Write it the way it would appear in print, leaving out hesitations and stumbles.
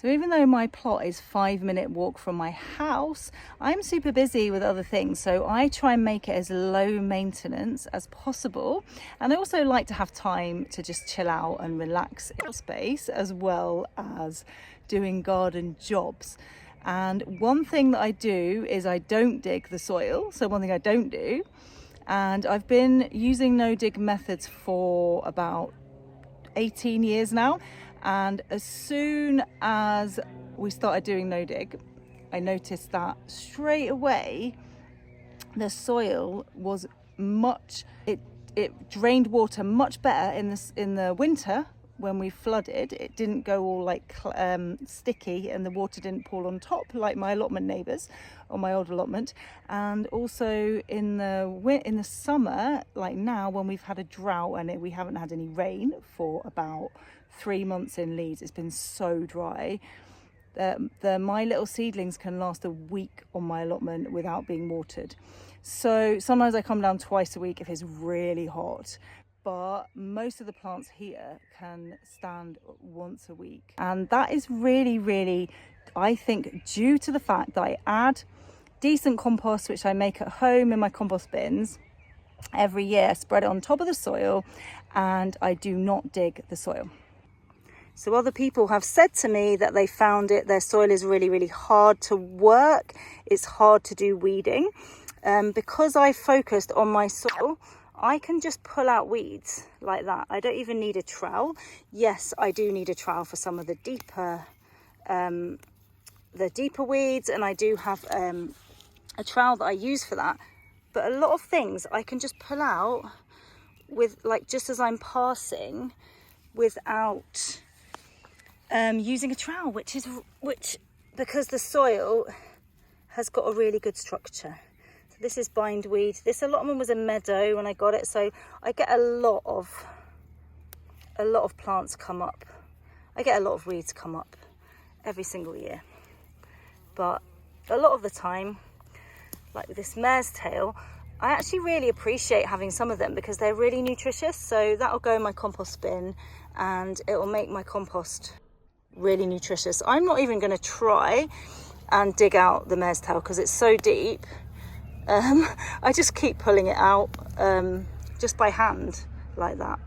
So even though my plot is 5-minute walk from my house, I'm super busy with other things. So I try and make it as low maintenance as possible. And I also like to have time to just chill out and relax in space, as well as doing garden jobs. And one thing that I do is I don't dig the soil. So one thing I don't do, and I've been using no dig methods for about 18 years now. And as soon as we started doing no dig, I noticed that straight away the soil was it drained water much better in the winter. When we flooded, it didn't go all like sticky, and the water didn't pool on top like my allotment neighbours on my old allotment. And also in the summer, like now when we've had a drought and we haven't had any rain for about 3 months in Leeds, it's been so dry. My little seedlings can last a week on my allotment without being watered. So sometimes I come down twice a week if it's really hot. But most of the plants here can stand once a week. And that is really, really, I think, due to the fact that I add decent compost, which I make at home in my compost bins every year, spread it on top of the soil, and I do not dig the soil. So other people have said to me that they found their soil is really, really hard to work. It's hard to do weeding. Because I focused on my soil, I can just pull out weeds like that. I don't even need a trowel. Yes, I do need a trowel for some of the deeper weeds, and I do have a trowel that I use for that. But a lot of things I can just pull out with, like, just as I'm passing, without using a trowel, which because the soil has got a really good structure. This is bindweed. This allotment was a meadow when I got it, so I get a lot of plants come up. I get a lot of weeds come up every single year. But a lot of the time, like with this mare's tail, I actually really appreciate having some of them because they're really nutritious. So that'll go in my compost bin and it will make my compost really nutritious. I'm not even going to try and dig out the mare's tail because it's so deep. I just keep pulling it out just by hand like that.